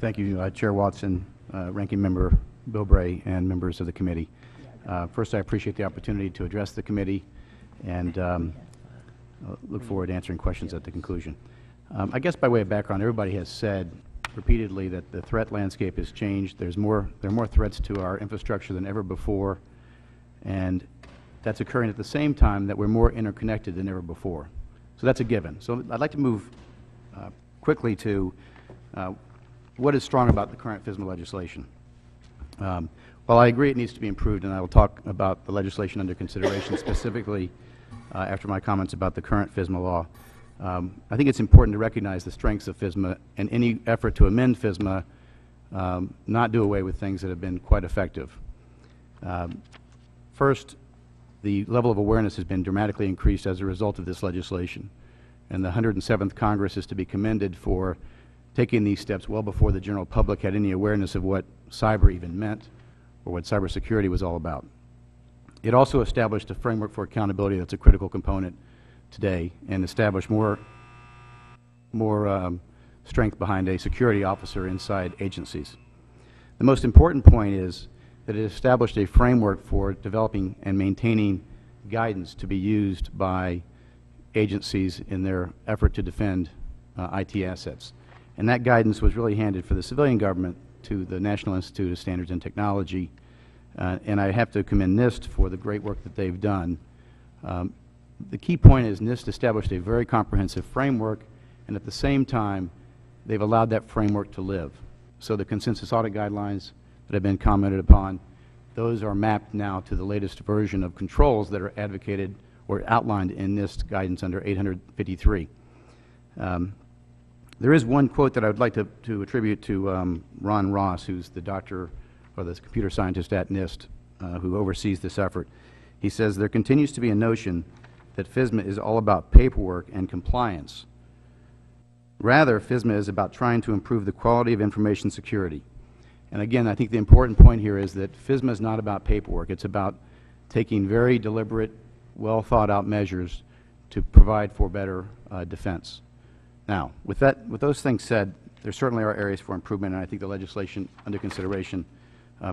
Thank you, Chair Watson, Ranking Member Bilbray, and members of the committee. First, I appreciate the opportunity to address the committee, and look forward to answering questions at the conclusion. I guess by way of background, everybody has said repeatedly that the threat landscape has changed. There are more threats to our infrastructure than ever before, and that's occurring at the same time that we're more interconnected than ever before. So that's a given. So I'd like to move quickly to what is strong about the current FSMA legislation. While I agree it needs to be improved, and I will talk about the legislation under consideration specifically after my comments about the current FSMA law, I think it's important to recognize the strengths of FSMA and any effort to amend FSMA, not do away with things that have been quite effective. First, the level of awareness has been dramatically increased as a result of this legislation, and the 107th Congress is to be commended for taking these steps well before the general public had any awareness of what cyber even meant or what cybersecurity was all about. It also established a framework for accountability that's a critical component today, and established more strength behind a security officer inside agencies. The most important point is that it established a framework for developing and maintaining guidance to be used by agencies in their effort to defend IT assets. And that guidance was really handed for the civilian government to the National Institute of Standards and Technology, and I have to commend NIST for the great work that they've done. The key point is NIST established a very comprehensive framework, and at the same time, they've allowed that framework to live. So the consensus audit guidelines that have been commented upon, those are mapped now to the latest version of controls that are advocated or outlined in NIST guidance under 853. There is one quote that I would like to attribute to Ron Ross, who's the doctor or the computer scientist at NIST who oversees this effort. He says, "There continues to be a notion that FSMA is all about paperwork and compliance. Rather, FSMA is about trying to improve the quality of information security." And again, I think the important point here is that FSMA is not about paperwork. It's about taking very deliberate, well thought out measures to provide for better defense. Now, with those things said, there certainly are areas for improvement, and I think the legislation under consideration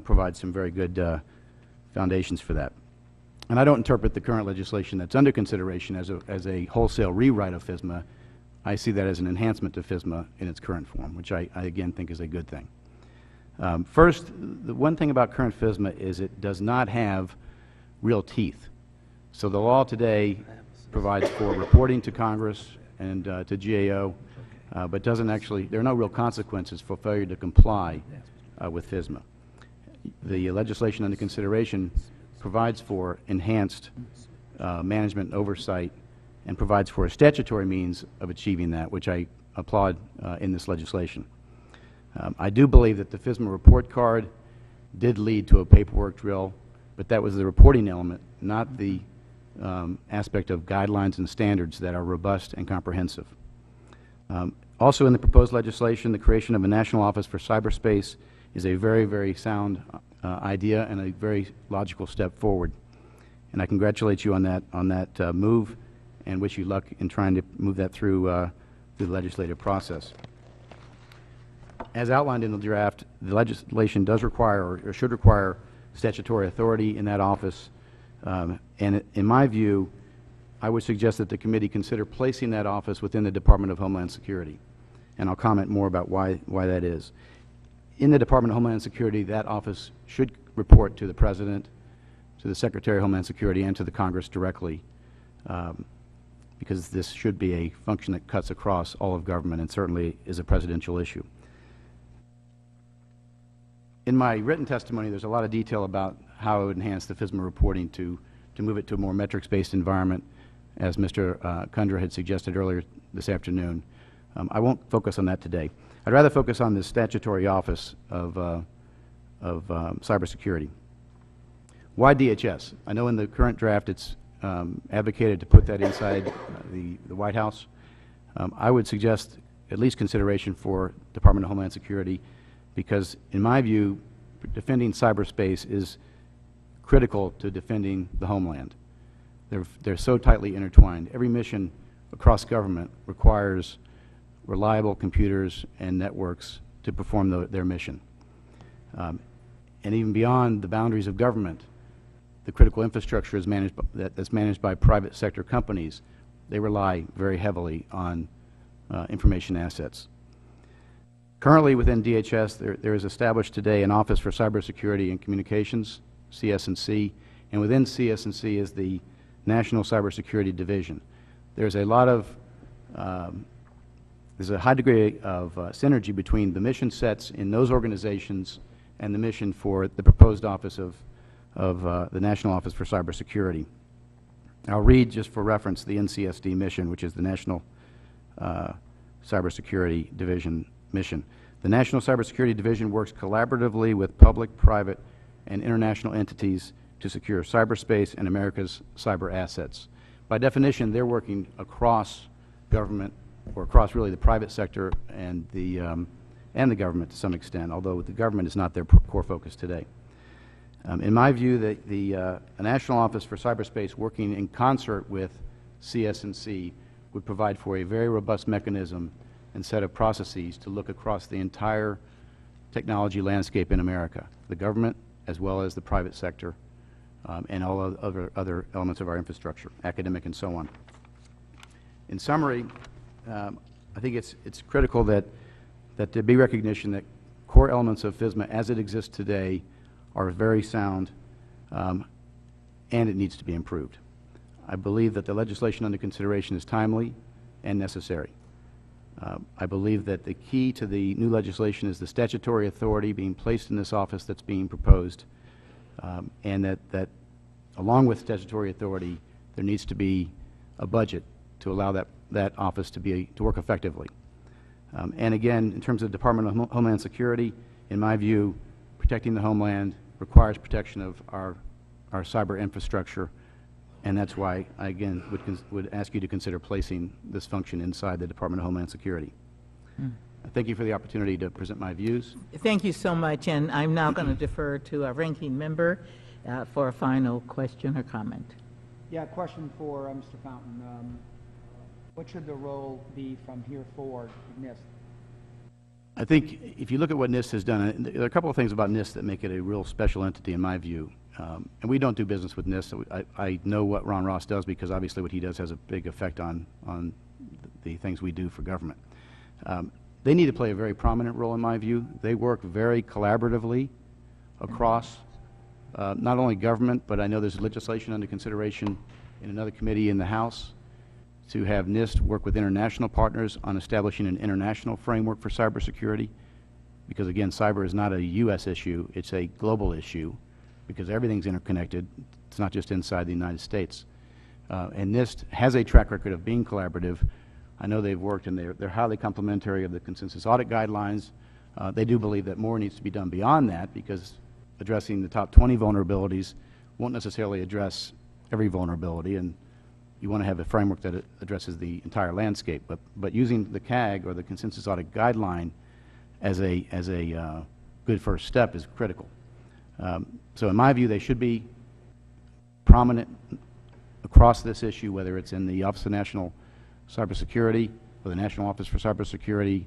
provides some very good foundations for that. And I don't interpret the current legislation that's under consideration as a wholesale rewrite of FSMA. I see that as an enhancement to FSMA in its current form, which I again think is a good thing. First, the one thing about current FSMA is it does not have real teeth. So the law today provides for reporting to Congress and to GAO, but doesn't actually, there are no real consequences for failure to comply with FSMA. The legislation under consideration provides for enhanced management and oversight and provides for a statutory means of achieving that, which I applaud in this legislation. I do believe that the FSMA report card did lead to a paperwork drill, but that was the reporting element, not the aspect of guidelines and standards that are robust and comprehensive. Also in the proposed legislation, the creation of a National Office for Cyberspace is a very, very sound idea and a very logical step forward. And I congratulate you on that move and wish you luck in trying to move that through the legislative process. As outlined in the draft, the legislation does require or should require statutory authority in that office. And in my view, I would suggest that the committee consider placing that office within the Department of Homeland Security. And I'll comment more about why that is. In the Department of Homeland Security, that office should report to the President, to the Secretary of Homeland Security, and to the Congress directly, because this should be a function that cuts across all of government and certainly is a presidential issue. In my written testimony, there's a lot of detail about how it would enhance the FSMA reporting to move it to a more metrics-based environment, as Mr. Kundra had suggested earlier this afternoon. I won't focus on that today. I'd rather focus on the statutory office of cybersecurity. Why DHS? I know in the current draft it's advocated to put that inside the White House. I would suggest at least consideration for Department of Homeland Security, because in my view, defending cyberspace is critical to defending the homeland. They're so tightly intertwined. Every mission across government requires reliable computers and networks to perform their mission. And even beyond the boundaries of government, the critical infrastructure is that's managed by private sector companies. They rely very heavily on information assets. Currently within DHS, there is established today an Office for Cybersecurity and Communications, CS&C, and within CS&C is the National Cybersecurity Division. There's a lot of there's a high degree of synergy between the mission sets in those organizations and the mission for the proposed office of the National Office for Cybersecurity. I'll read, just for reference, the NCSD mission, which is the National Cybersecurity Division mission. The National Cybersecurity Division works collaboratively with public, private, and international entities to secure cyberspace and America's cyber assets. By definition, they're working across government, or across really the private sector and the government to some extent, although the government is not their core focus today. In my view, the National Office for Cyberspace, working in concert with CS&C, would provide for a very robust mechanism and set of processes to look across the entire technology landscape in America, the government as well as the private sector, and all other elements of our infrastructure, academic and so on. In summary, I think it's critical that there be recognition that core elements of FISMA as it exists today are very sound, and it needs to be improved. I believe that the legislation under consideration is timely and necessary. I believe that the key to the new legislation is the statutory authority being placed in this office that's being proposed, and that along with statutory authority, there needs to be a budget to allow that office to work effectively. And again, in terms of the Department of Homeland Security, in my view, protecting the homeland requires protection of our cyber infrastructure, and that's why I again would ask you to consider placing this function inside the Department of Homeland Security. Thank you for the opportunity to present my views. Thank you so much, and I'm now going to defer to our ranking member for a final question or comment. Yeah, a question for Mr. Fountain. What should the role be from here forward in NIST? I think if you look at what NIST has done, there are a couple of things about NIST that make it a real special entity in my view. And we don't do business with NIST, so I know what Ron Ross does because obviously what he does has a big effect on the things we do for government. They need to play a very prominent role in my view. They work very collaboratively across not only government, but I know there's legislation under consideration in another committee in the House to have NIST work with international partners on establishing an international framework for cybersecurity, because again, cyber is not a U.S. issue, it's a global issue, because everything's interconnected. It's not just inside the United States. And NIST has a track record of being collaborative. I know they've worked, and they're highly complimentary of the consensus audit guidelines. They do believe that more needs to be done beyond that, because addressing the top 20 vulnerabilities won't necessarily address every vulnerability, and you want to have a framework that addresses the entire landscape. But using the CAG, or the consensus audit guideline, as a good first step is critical. So in my view, they should be prominent across this issue, whether it's in the Office of National Cybersecurity, or the National Office for Cybersecurity,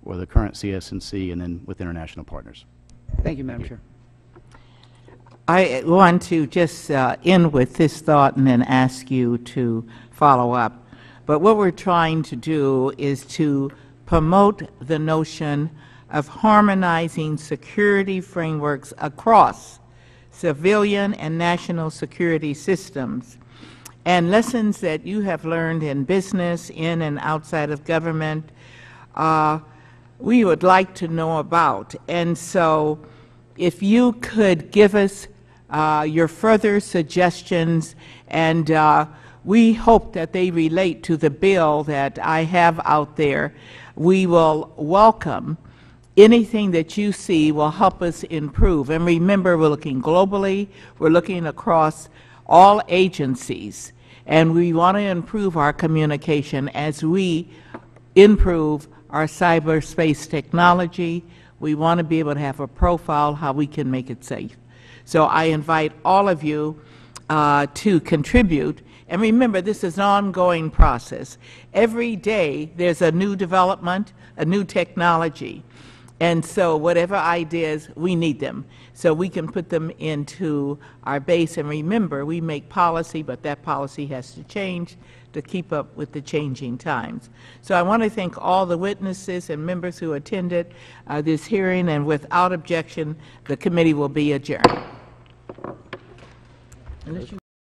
or the current CS&C, and then with international partners. Thank you, Madam Chair. I want to just end with this thought and then ask you to follow up. But what we're trying to do is to promote the notion of harmonizing security frameworks across civilian and national security systems, and lessons that you have learned in business, in and outside of government, we would like to know about. And so if you could give us your further suggestions, and we hope that they relate to the bill that I have out there. We will welcome anything that you see will help us improve. And remember, we're looking globally, we're looking across all agencies, and we want to improve our communication as we improve our cyberspace technology. We want to be able to have a profile how we can make it safe. So I invite all of you to contribute. And remember, this is an ongoing process. Every day there's a new development, a new technology. And so whatever ideas, we need them so we can put them into our base. And remember, we make policy, but that policy has to change to keep up with the changing times. So I want to thank all the witnesses and members who attended this hearing, and without objection, the committee will be adjourned. unless you